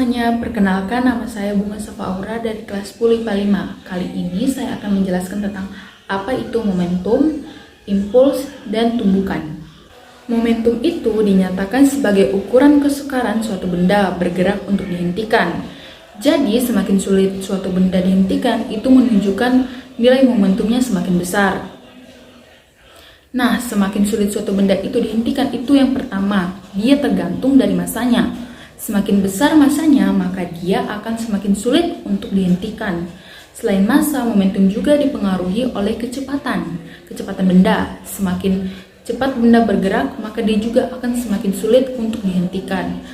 semuanya, perkenalkan nama saya Bunga Safa Aura dari kelas 10 IPA 5. Kali ini saya akan menjelaskan tentang apa itu momentum, impuls, dan tumbukan. Momentum itu dinyatakan sebagai ukuran kesukaran suatu benda bergerak untuk dihentikan. Jadi, semakin sulit suatu benda dihentikan, itu menunjukkan nilai momentumnya semakin besar. Nah, semakin sulit suatu benda itu dihentikan itu yang pertama, dia tergantung dari masanya. Semakin besar masanya, maka dia akan semakin sulit untuk dihentikan. Selain massa, momentum juga dipengaruhi oleh kecepatan benda. Semakin cepat benda bergerak, maka dia juga akan semakin sulit untuk dihentikan.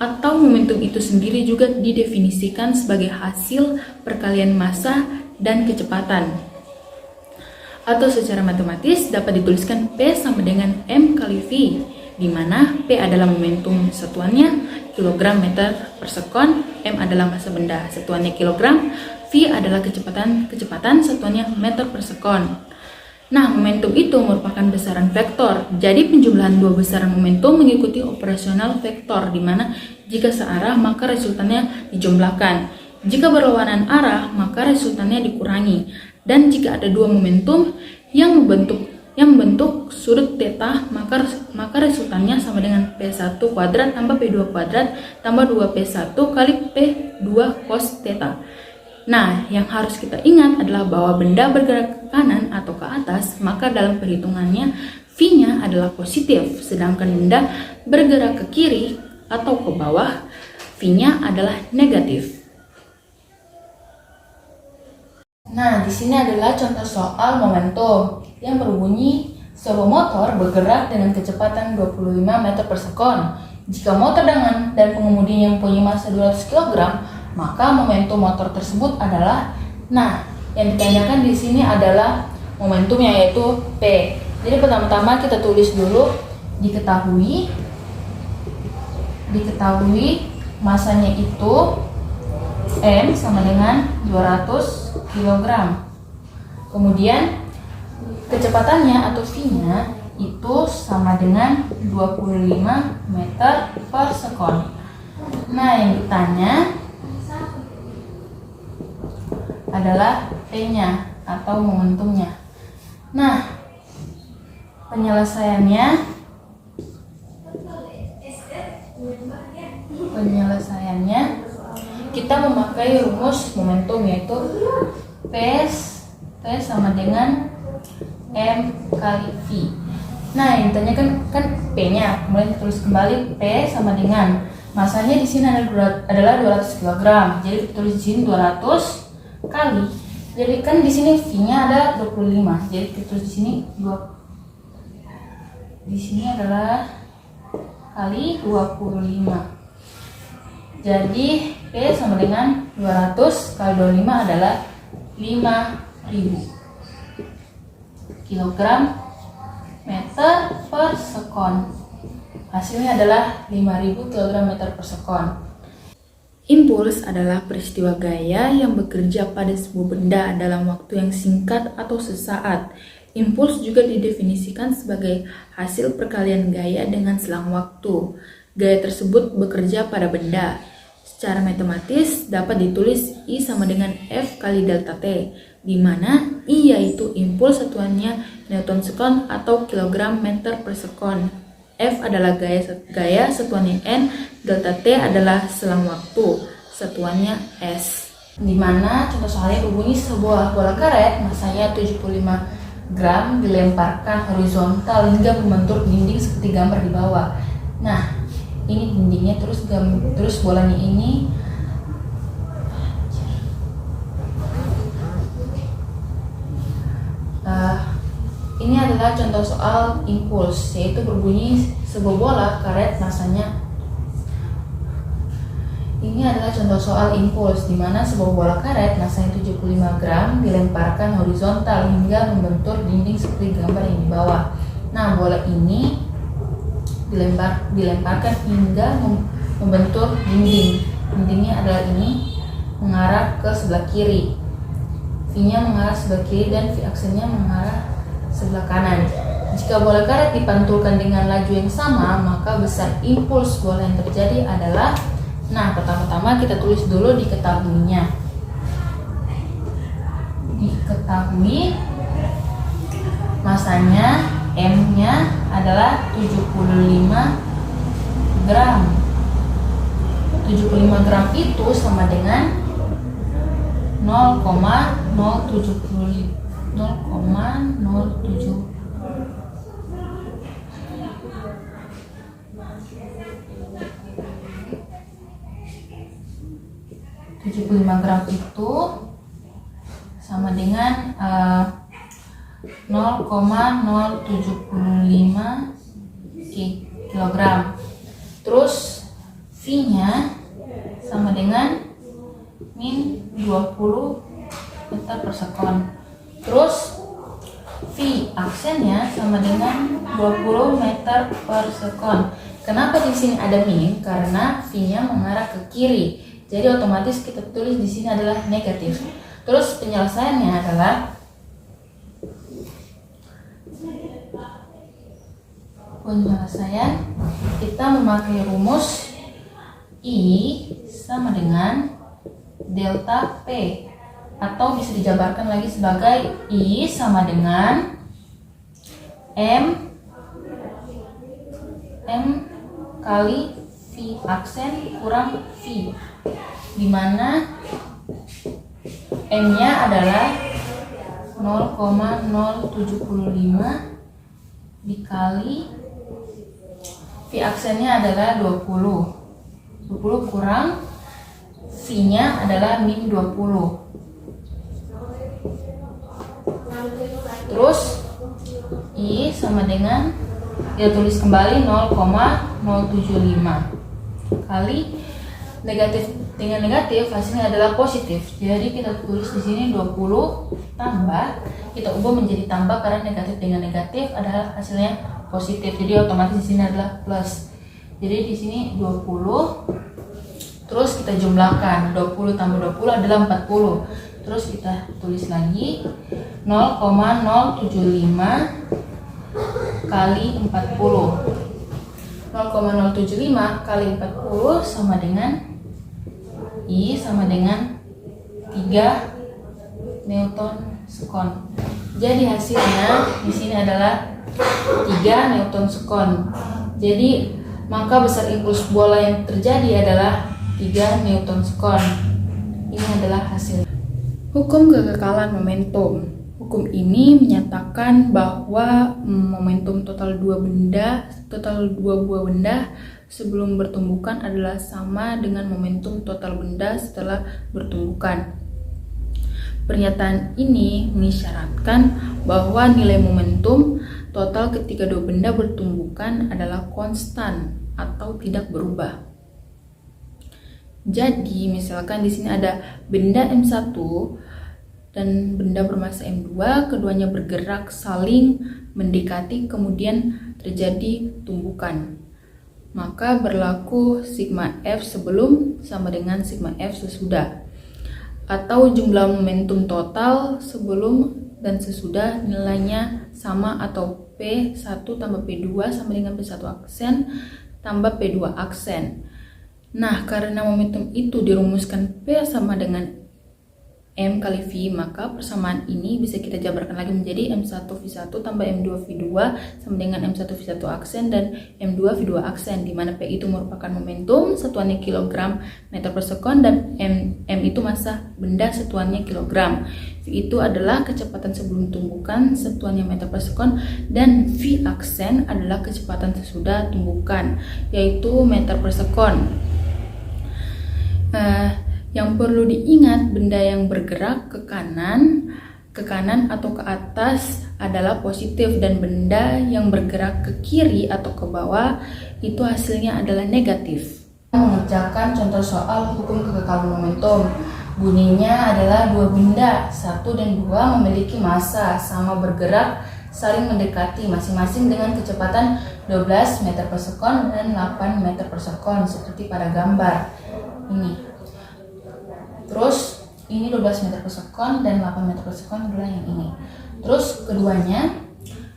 Atau momentum itu sendiri juga didefinisikan sebagai hasil perkalian massa dan kecepatan. Atau secara matematis dapat dituliskan P sama dengan M kali V, di mana P adalah momentum satuannya kilogram meter per sekon, M adalah massa benda satuannya kilogram, V adalah kecepatan satuannya meter per sekon. Nah, momentum itu merupakan besaran vektor. Jadi penjumlahan dua besaran momentum mengikuti operasional vektor, di mana jika searah maka resultannya dijumlahkan. Jika berlawanan arah maka resultannya dikurangi. Dan jika ada dua momentum yang membentuk sudut theta, maka resultannya sama dengan P1 kuadrat tambah P2 kuadrat tambah 2P1 kali P2 cos theta. Nah, yang harus kita ingat adalah bahwa benda bergerak ke kanan atau ke atas, maka dalam perhitungannya V-nya adalah positif, sedangkan benda bergerak ke kiri atau ke bawah, V-nya adalah negatif. Nah, di sini adalah contoh soal momentum yang berbunyi sebuah motor bergerak dengan kecepatan 25 meter per sekon. Jika motor dan pengemudinya mempunyai massa 200 kg, maka momentum motor tersebut adalah, nah, yang ditanyakan di sini adalah momentumnya, yaitu P. Jadi pertama-tama kita tulis dulu, diketahui massanya itu M sama dengan 200 kg. Kemudian kecepatannya atau V-nya itu sama dengan 25 meter per sekon. Nah, yang ditanya adalah P-nya atau momentumnya. Nah, penyelesaiannya kita memakai rumus momentum, yaitu P sama dengan M kali V. Nah, yang ditanyakan kan P-nya, kemudian tulis kembali P sama dengan masanya di sini adalah 200 kg. Jadi kita tulis di sini 200 kali. Jadi kan di sini V-nya ada 25. Jadi kita tulis di sini adalah kali 25. Jadi P sama dengan 200 kali 25 adalah 5.000 kilogram meter per sekon. Hasilnya adalah 5.000 kg meter per sekon. Impuls adalah peristiwa gaya yang bekerja pada sebuah benda dalam waktu yang singkat atau sesaat. Impuls juga didefinisikan sebagai hasil perkalian gaya dengan selang waktu. Gaya tersebut bekerja pada benda. Secara matematis dapat ditulis I sama dengan F kali delta T, di mana I yaitu impuls satuannya Newton sekon atau kilogram meter per sekon. F adalah gaya satuannya N, delta T adalah selang waktu, satuannya S. Di mana contoh soalnya berbunyi sebuah bola karet massanya 75 gram dilemparkan horizontal hingga membentuk dinding seperti gambar di bawah. Nah, ini dindingnya, terus bolanya ini ini adalah contoh soal impuls, yaitu berbunyi sebuah bola karet massanya. Ini adalah contoh soal impuls, di mana sebuah bola karet massanya 75 gram dilemparkan horizontal hingga membentur dinding seperti gambar yang di bawah. Nah, bola ini dilemparkan hingga membentur dinding. Dindingnya adalah ini, mengarah ke sebelah kiri. V-nya mengarah sebelah kiri dan V-aksennya mengarah sebelah kanan. Jika bola karet dipantulkan dengan laju yang sama, maka besar impuls bola yang terjadi adalah Nah, pertama-tama kita tulis dulu diketahuinya. Diketahui masanya M-nya adalah 75 gram. 75 gram itu sama dengan 0,070 75 gram itu sama dengan 0,075 kilogram. Terus V-nya sama dengan min 20 meter per sekon. Terus V aksennya sama dengan 20 meter per sekon. Kenapa di sini ada min? Karena V-nya mengarah ke kiri. Jadi otomatis kita tulis di sini adalah negatif. Terus penyelesaiannya adalah kita memakai rumus I sama dengan delta P, atau bisa dijabarkan lagi sebagai I sama dengan M kali V aksen kurang V, di mana M-nya adalah 0,075 dikali V aksennya adalah 20 kurang V-nya adalah min 20. Terus I sama dengan, kita tulis kembali 0,075 kali negatif dengan negatif hasilnya adalah positif. Jadi kita tulis di sini 20 tambah, kita ubah menjadi tambah karena negatif dengan negatif adalah hasilnya positif. Jadi otomatis di sini adalah plus. Jadi di sini 20. Terus kita jumlahkan 20 tambah 20 adalah 40. Terus kita tulis lagi 0,075 kali 40. 0,075 kali 40 sama dengan I sama dengan 3 Newton sekon. Jadi hasilnya di sini adalah 3 Newton sekon. Jadi maka besar impuls bola yang terjadi adalah 3 Newton sekon. Ini adalah hasil hukum kekekalan momentum. Hukum ini menyatakan bahwa momentum total dua buah benda sebelum bertumbukan adalah sama dengan momentum total benda setelah bertumbukan. Pernyataan ini mengisyaratkan bahwa nilai momentum total ketika dua benda bertumbukan adalah konstan atau tidak berubah. Jadi, misalkan di sini ada benda M1 dan benda bermasa M2, keduanya bergerak saling mendekati kemudian terjadi tumbukan. Maka berlaku sigma F sebelum sama dengan sigma F sesudah. Atau jumlah momentum total sebelum dan sesudah nilainya sama, atau P1 tambah P2 sama dengan P1 aksen tambah P2 aksen. Nah, karena momentum itu dirumuskan P sama dengan M kali V, maka persamaan ini bisa kita jabarkan lagi menjadi M1V1 tambah M2V2 sama dengan M1V1 aksen dan M2V2 aksen, di mana P itu merupakan momentum, satuannya kilogram meter per sekon, dan M itu massa benda, satuannya kilogram. V itu adalah kecepatan sebelum tumbukan, satuannya meter per sekon, dan V aksen adalah kecepatan sesudah tumbukan, yaitu meter per sekon. Yang perlu diingat, benda yang bergerak ke kanan atau ke atas adalah positif, dan benda yang bergerak ke kiri atau ke bawah itu hasilnya adalah negatif. Mengerjakan contoh soal hukum kekekalan momentum. Bunyinya adalah dua benda 1 dan 2 memiliki massa sama bergerak saling mendekati masing-masing dengan kecepatan 12 meter per sekon dan 8 meter per sekon seperti pada gambar ini. Terus ini 12 meter per sekon dan 8 meter per sekon adalah yang ini. Terus keduanya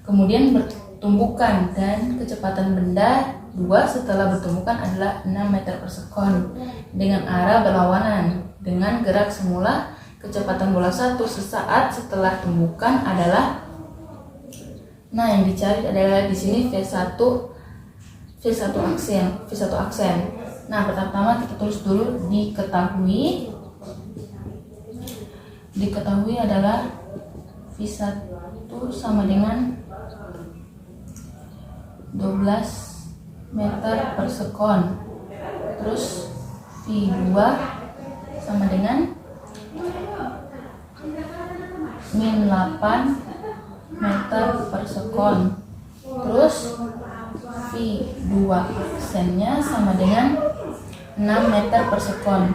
kemudian bertumbukan dan kecepatan benda 2 setelah bertumbukan adalah 6 meter per sekon dengan arah berlawanan. Dengan gerak semula, kecepatan bola 1 sesaat setelah tumbukan adalah, nah yang dicari adalah di sini V1 aksen. Nah, pertama kita tulis dulu diketahui adalah V1 sama dengan 12 meter per sekon. Terus V2 sama dengan min 8 meter per sekon. Terus V2 aksennya sama dengan 6 meter per sekon.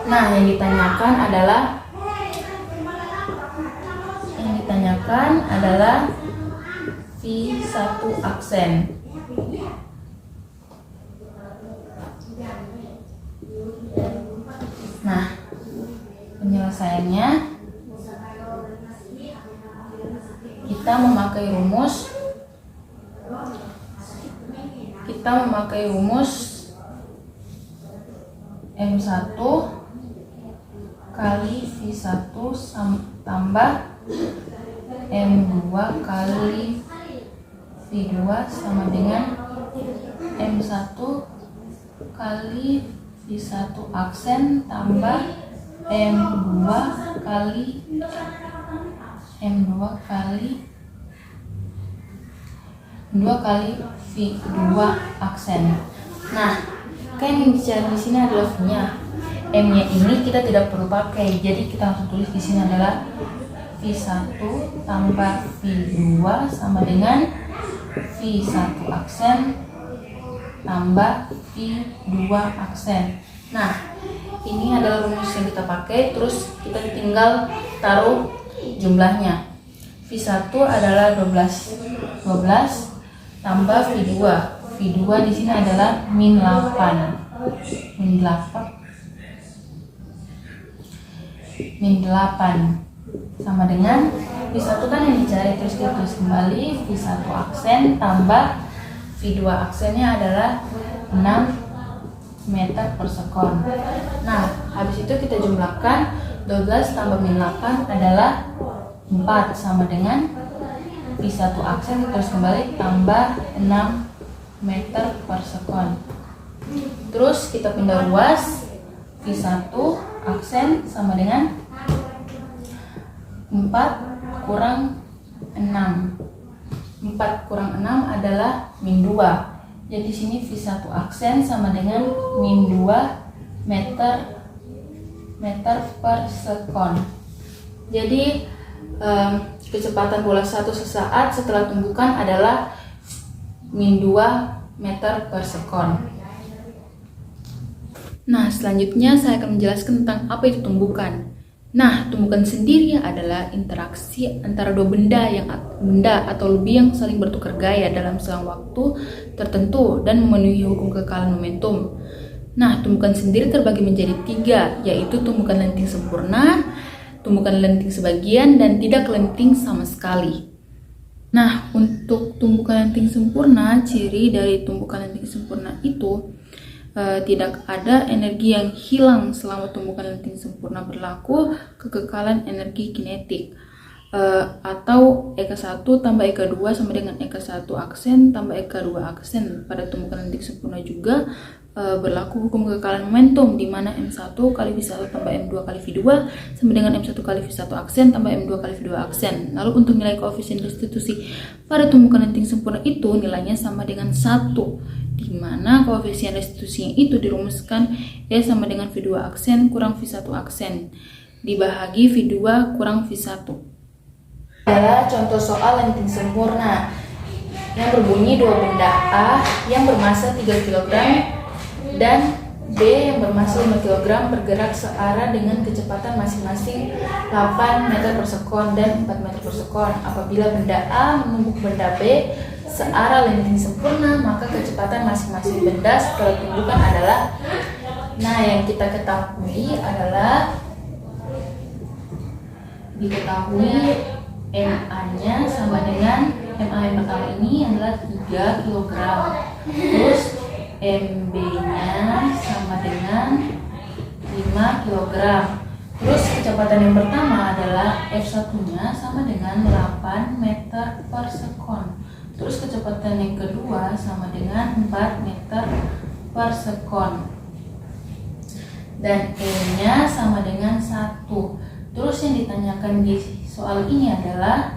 Nah, yang ditanyakan adalah V1 aksen. Nah, penyelesaiannya kita memakai rumus M1 kali V1 tambah M2 kali V2 sama dengan M1 kali V1 aksen tambah M2 kali V2 aksen. Nah, kan yang dicari di sini adalah V-nya. M-nya ini kita tidak perlu pakai, jadi kita langsung tulis di sini adalah V1 tambah V2 sama dengan V1 aksen tambah V2 aksen. Nah, ini adalah rumus yang kita pakai, terus kita tinggal taruh jumlahnya. V1 adalah 12 tambah V2. V2 di sini adalah min 8 sama dengan V1 kan yang dicari, terus kita tulis kembali V1 aksen tambah V2 aksennya adalah 6 meter per sekon. Nah, habis itu kita jumlahkan 12 tambah min 8 adalah 4 sama dengan V1 aksen terus kembali tambah 6 meter per sekon. Terus kita pindah ruas, V1 aksen sama dengan 4 kurang 6. 4 kurang 6 adalah min 2. Jadi sini V1 aksen sama dengan min 2 meter per sekon. Jadi kecepatan bola 1 sesaat setelah tumbukan adalah min 2 meter per sekon. Nah, selanjutnya saya akan menjelaskan tentang apa itu tumbukan. Nah, tumbukan sendiri adalah interaksi antara dua benda atau lebih yang saling bertukar gaya dalam selang waktu tertentu dan memenuhi hukum kekekalan momentum. Nah, tumbukan sendiri terbagi menjadi 3, yaitu tumbukan lenting sempurna, tumbukan lenting sebagian, dan tidak lenting sama sekali. Nah, untuk tumbukan lenting sempurna, ciri dari tumbukan lenting sempurna itu tidak ada energi yang hilang selama tumbukan lenting sempurna berlaku kekekalan energi kinetik, atau EK1 tambah EK2 sama dengan EK1 aksen tambah EK2 aksen. Pada tumbukan lenting sempurna juga berlaku hukum kekekalan momentum, di mana M1 kali V1 tambah M2 kali V2 sama dengan M1 kali V1 aksen tambah M2 kali V2 aksen. Lalu untuk nilai koefisien restitusi pada tumbukan lenting sempurna itu nilainya sama dengan 1, di mana koefisien restitusinya itu dirumuskan E sama dengan V2 aksen kurang V1 aksen dibahagi V2 kurang V1. Adalah contoh soal lenting sempurna yang berbunyi dua benda A yang bermasa 3 kg dan B yang bermasa 5 kg bergerak searah dengan kecepatan masing-masing 8 meter per sekon dan 4 meter per sekon. Apabila benda A menumbuk benda B searah lenting sempurna, maka kecepatan masing-masing benda setelah tumbukan adalah, nah yang kita ketahui adalah diketahui MA-nya sama dengan MA yang pertama ini adalah 3 kg. Terus MB-nya sama dengan 5 kg. Terus kecepatan yang pertama adalah F1-nya sama dengan 8 meter per sekon. Terus kecepatan yang kedua sama dengan 4 meter per sekon. Dan E-nya sama dengan 1. Terus yang ditanyakan di soal ini adalah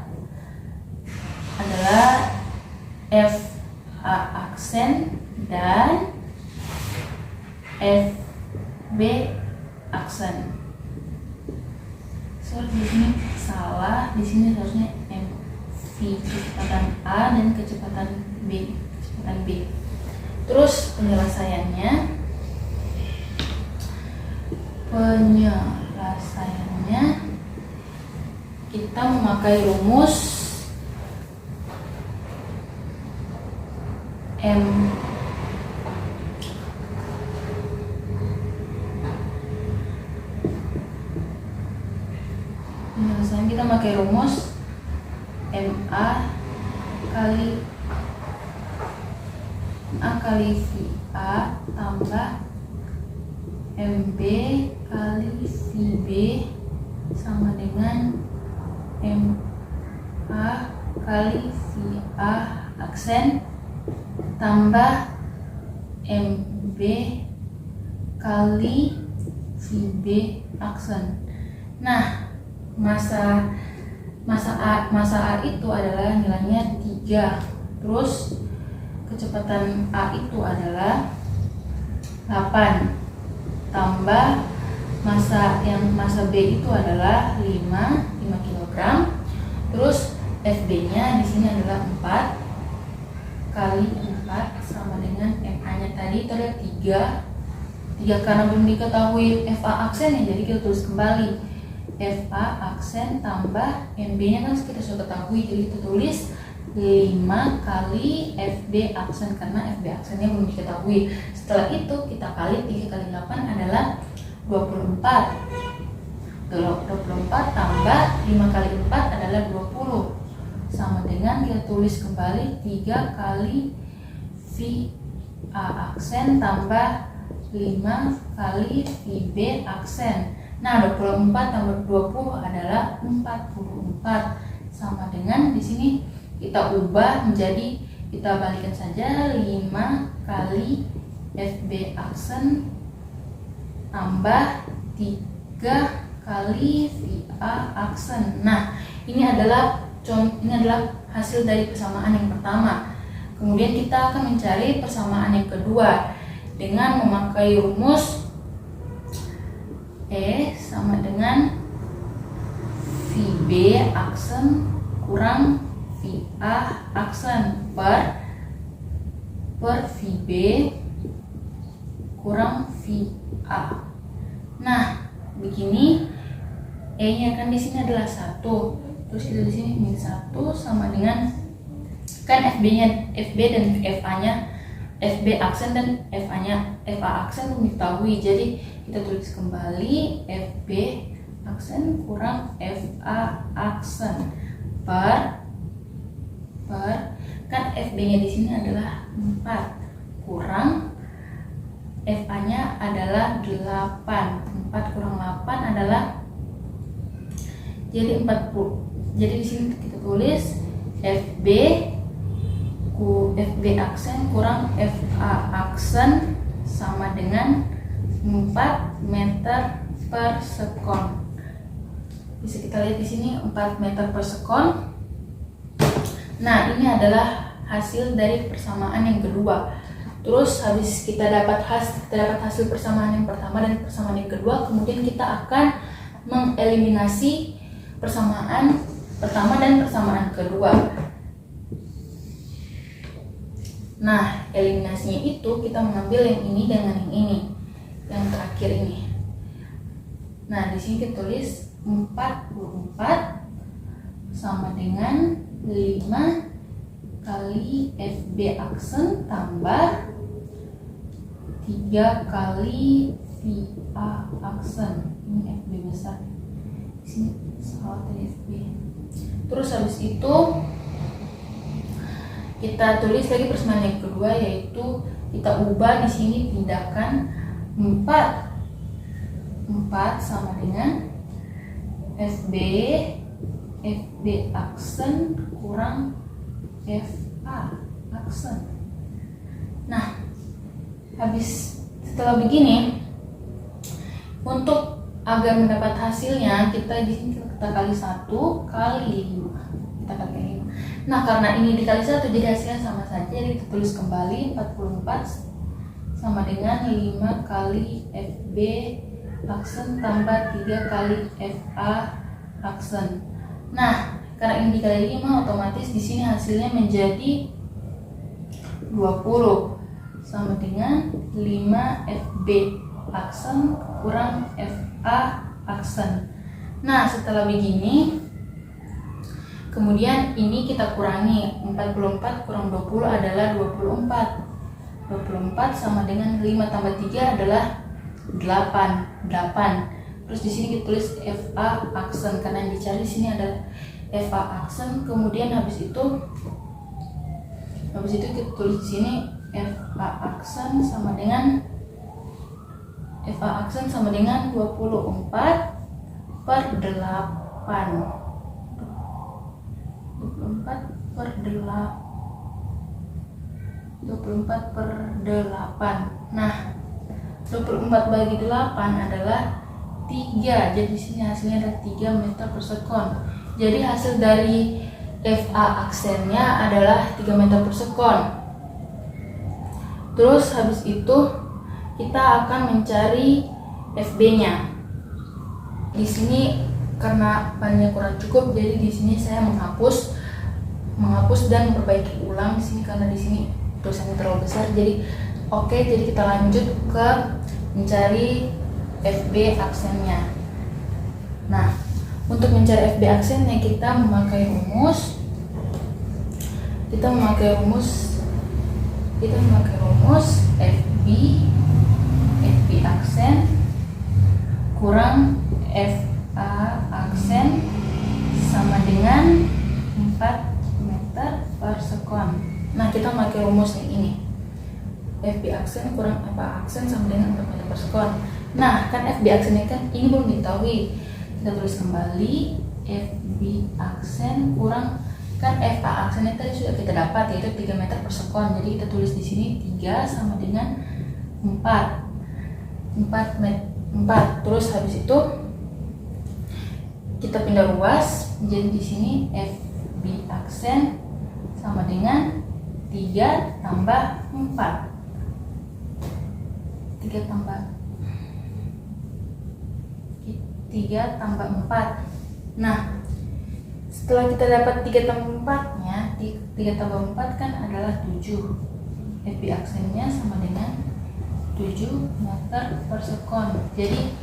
FA aksen dan FB aksen. So di sini salah, di sini harusnya MV kecepatan A dan kecepatan B. Terus penyelesaiannya kita memakai rumus MA kali VA tambah MB kali VB sama dengan MA kali VA aksen tambah MB kali VB aksen. Nah, masa A itu adalah nilainya 3. Terus kecepatan A itu adalah 8 tambah masa B itu adalah 5 kg. Terus FB-nya di sini adalah 4 kali 4 sama dengan MA-nya tadi itu adalah 3 karena belum diketahui FA aksen ya, jadi kita tulis kembali FA aksen tambah MB-nya kan kita sudah ketahui, jadi kita tulis 5 kali FB aksen karena FB aksennya belum diketahui. Setelah itu kita kali 3 kali 8 adalah 24 tambah 5 kali 4 adalah 20 sama dengan kita tulis kembali 3 kali VA aksen tambah 5 kali VB aksen. Nah, 24 tambah 20 adalah 44 sama dengan di sini kita ubah menjadi, kita balikan saja 5 kali FB aksen tambah 3 kali VA aksen. Nah, ini adalah hasil dari persamaan yang pertama. Kemudian kita akan mencari persamaan yang kedua dengan memakai rumus E sama dengan VB aksen kurang VA aksen per VB kurang VA. Nah, begini E-nya kan di sini adalah 1. Terus kita di sini min 1 sama dengan kan FB dan FA-nya, FB aksen dan FA aksen belum diketahui. Jadi kita tulis kembali FB aksen kurang FA aksen per kan FB-nya di sini adalah 4 kurang FA-nya adalah 8. 4 kurang 8 adalah jadi 40. Jadi di sini kita tulis FB aksen kurang FA aksen sama dengan 4 meter per sekon. Bisa kita lihat di sini 4 meter per sekon. Nah, ini adalah hasil dari persamaan yang kedua. Terus habis kita dapat hasil persamaan yang pertama dan persamaan yang kedua, kemudian kita akan mengeliminasi persamaan pertama dan persamaan kedua. Nah, eliminasinya itu kita mengambil yang ini dengan yang ini, yang terakhir ini. Nah, di sini kita tulis 44 sama dengan 5 kali FB aksen tambah 3 kali VA aksen. Ini FB besar. Di sini salah tadi FB. Terus habis itu Kita tulis lagi persamaan yang kedua, yaitu kita ubah di sini, pindahkan 4 sama dengan FB aksen kurang FA aksen. Nah, habis setelah begini, untuk agar mendapat hasilnya kita di sini kita kali 1 kali 5. Kita kali 5. Nah, karena ini dikali 1 jadi hasilnya sama saja, jadi kita tulis kembali 44 sama dengan 5 kali FB aksen tambah 3 kali FA aksen. Nah, karena ini dikali 5, otomatis di sini hasilnya menjadi 20 sama dengan 5 FB aksen kurang FA aksen. Nah, setelah begini, kemudian ini kita kurangi. 44 kurang 20 adalah 24. 24 sama dengan 5 tambah 3 adalah 8. Terus di sini kita tulis FA aksen karena yang dicari di sini adalah FA aksen. Kemudian habis itu kita tulis di sini FA aksen sama dengan 24 per 8. 24 per 8. Nah, 24 bagi 8 adalah 3. Jadi di sini hasilnya adalah 3 meter per sekon. Jadi hasil dari FA aksennya adalah 3 meter per sekon. Terus habis itu kita akan mencari FB-nya. Di sini karena panjangnya kurang cukup, jadi di sini saya menghapus dan memperbaiki ulang di sini karena di sini tulisannya terlalu besar. Jadi jadi kita lanjut ke mencari FB aksennya. Nah, untuk mencari FB aksennya kita memakai rumus FB aksen kurang FA aksen sama dengan 4 meter per sekon. Nah, kita memakai rumus yang ini. FB aksen kurang FA aksen sama dengan 4 meter per sekon. Nah, kan FB aksen ini belum diketahui. Kita tulis kembali FB aksen kurang, kan FA aksennya tadi sudah kita dapat, yaitu 3 meter per sekon. Jadi kita tulis di sini 3 sama dengan 4. Terus habis itu kita pindah ruas, jadi di sini FB aksen sama dengan 3 tambah 4. 3 tambah 4. Nah, setelah kita dapat 3 tambah 4-nya, 3 tambah 4 kan adalah 7. FB aksennya sama dengan 7 meter per sekon. Jadi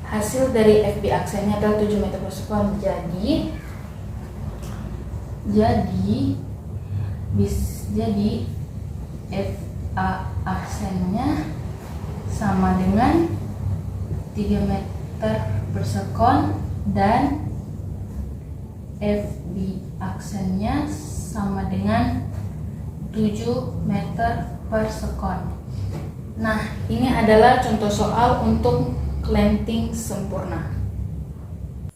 hasil dari FB aksennya adalah 7 meter per sekon. Jadi FA aksennya sama dengan 3 meter per sekon dan FB aksennya sama dengan 7 meter per sekon. Nah, ini adalah contoh soal untuk clamping sempurna.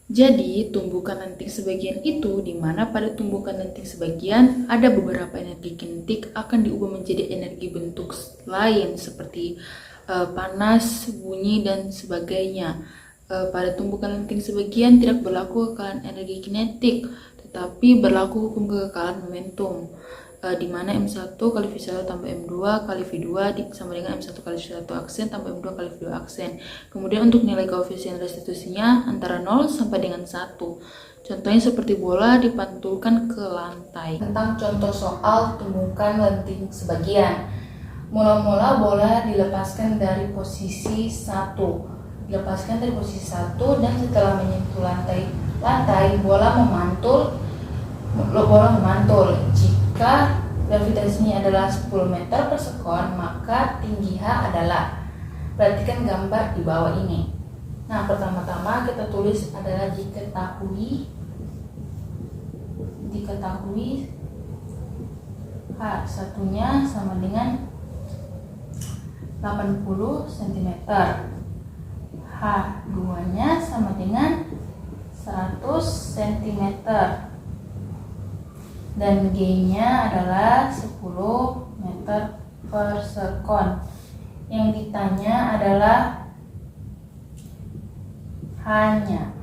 Jadi, tumbukan lentik sebagian itu, di mana pada tumbukan lentik sebagian ada beberapa energi kinetik akan diubah menjadi energi bentuk lain seperti panas, bunyi, dan sebagainya. Pada tumbukan lentik sebagian tidak berlaku kekekalan energi kinetik, tetapi berlaku hukum kekekalan momentum, di mana M1 kali V1 tambah M2 kali V2 sama dengan M1 kali V1 aksen tambah M2 kali V2 aksen. Kemudian untuk nilai koefisien restitusinya antara 0 sampai dengan 1. Contohnya seperti bola dipantulkan ke lantai. Tentang contoh soal tumbukan lenting sebagian. Mula-mula bola dilepaskan dari posisi 1. Dan setelah menyentuh lantai bola memantul. Jika gravitasinya adalah 10 meter per sekon, maka tinggi H adalah, perhatikan gambar di bawah ini. Nah, pertama-tama kita tulis adalah diketahui H satunya sama dengan 80 cm. H 2-nya sama dengan 100 cm. Dan G-nya adalah 10 meter per sekon. Yang ditanya adalah H-nya.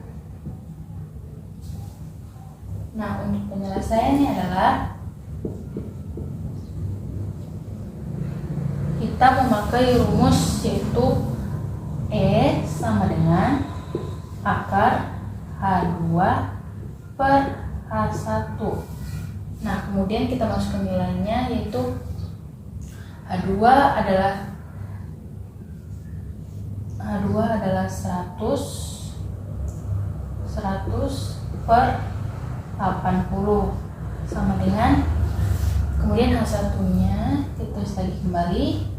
Nah, untuk penyelesaiannya adalah kita memakai rumus, yaitu E sama dengan akar H2 per H1. Nah, kemudian kita masukkan nilainya, yaitu H2 adalah 100 per 80 sama dengan, kemudian H1-nya kita tulis lagi kembali.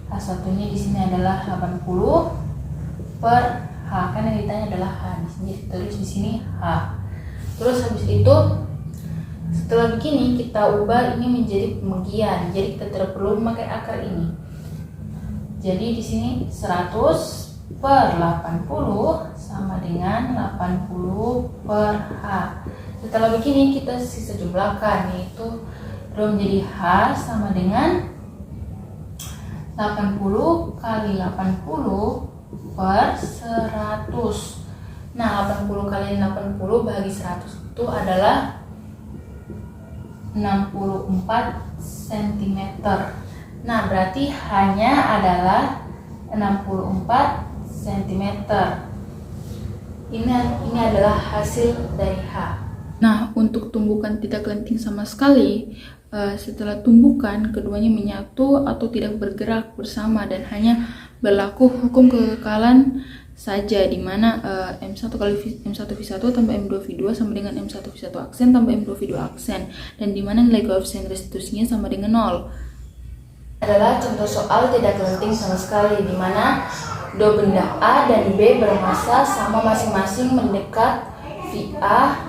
H1-nya di sini adalah 80 per H, kan yang ditanya adalah H, di sini ditulis di sini H. Terus habis itu setelah begini kita ubah ini menjadi pembagian, jadi kita tidak perlu memakai akar ini. Jadi di sini 100 per 80 sama dengan 80 per H. Setelah begini kita sisa jumlahkan, yaitu menjadi H sama dengan 80 kali 80 per 100. Nah, 80 kali 80 bagi 100 itu adalah 64 cm. Nah, berarti H-nya adalah 64 cm. Ini adalah hasil dari H. Nah, untuk tumbukan tidak lenting sama sekali, setelah tumbukan keduanya menyatu atau tidak bergerak bersama dan hanya berlaku hukum kekekalan saja, di mana M1 kali M1V1 tambah M2V2 sama dengan M1V1 aksen tambah M2V2 aksen, dan di mana nilai koefisien restitusinya sama dengan 0. Adalah contoh soal tidak lenting sama sekali, di mana dua benda A dan B bermassa sama masing-masing mendekat. VA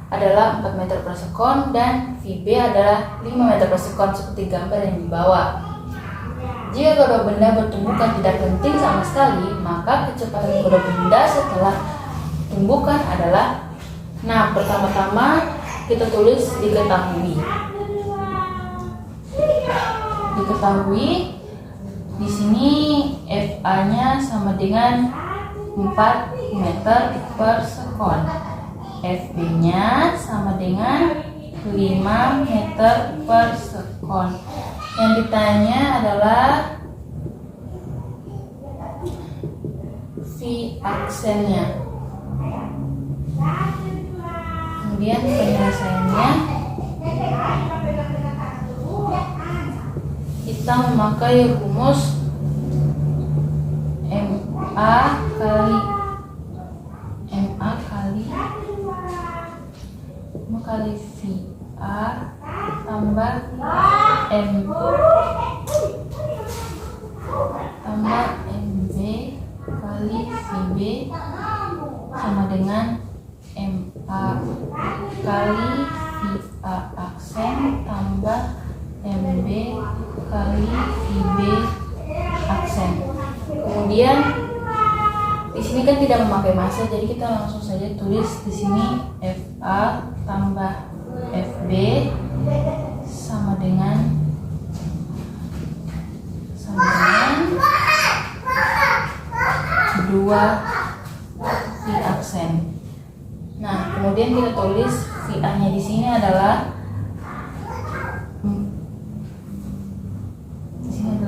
adalah 4 meter per sekon dan VB adalah 5 meter per sekon seperti gambar yang di bawah. Jika kedua benda bertumbukan tidak lenting sama sekali, maka kecepatan kedua benda setelah tumbukan adalah, nah, pertama-tama kita tulis diketahui. Di sini FA-nya sama dengan 4 meter per sekon. FB-nya sama dengan 5 meter per sekon. Yang ditanya adalah V aksennya. Kemudian penyelesaiannya, kita memakai rumus MA kali VA tambah MB kali VB sama dengan MA kali VA aksen tambah MB kali VB aksen. Kemudian di sini kan tidak memakai massa, jadi kita langsung saja tulis di sini FA tambah FB sama dengan 2 V aksen. Nah, kemudian kita tulis VA-nya di sini adalah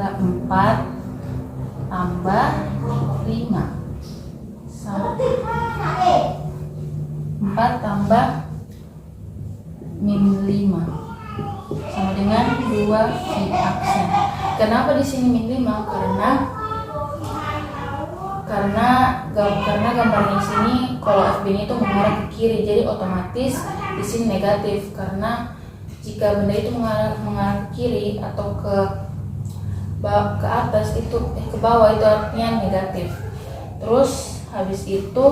4 tambah 5 sama 4 tambah min 5 sama dengan 2 V aksen. Kenapa di sini min 5? Karena gambarnya di sini kalau FB-nya itu mengarah ke kiri, jadi otomatis di sini negatif, karena jika benda itu mengarah ke kiri atau ke atas itu ke bawah, itu artinya negatif. Terus habis itu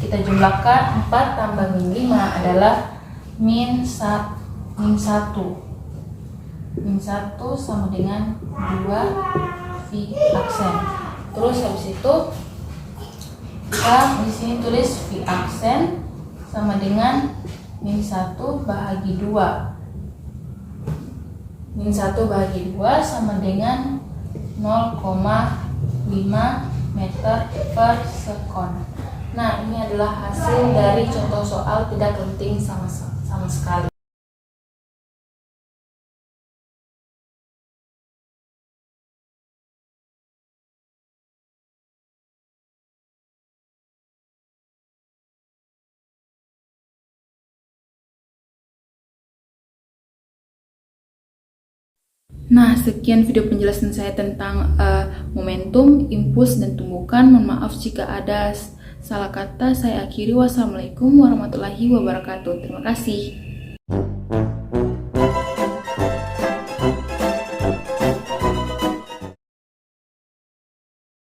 kita jumlahkan 4 tambah min 5 adalah min 1. min 1 sama dengan 2 V aksen. Terus habis itu kita di sini tulis V aksen sama dengan min 1 bahagi 2. Min 1 bahagi 2 sama dengan 0,5 meter per sekon. Nah, ini adalah hasil dari contoh soal tidak penting sama sekali. Nah, sekian video penjelasan saya tentang momentum, impuls, dan tumbukan. Mohon maaf jika ada salah kata. Saya akhiri. Wassalamualaikum warahmatullahi wabarakatuh. Terima kasih.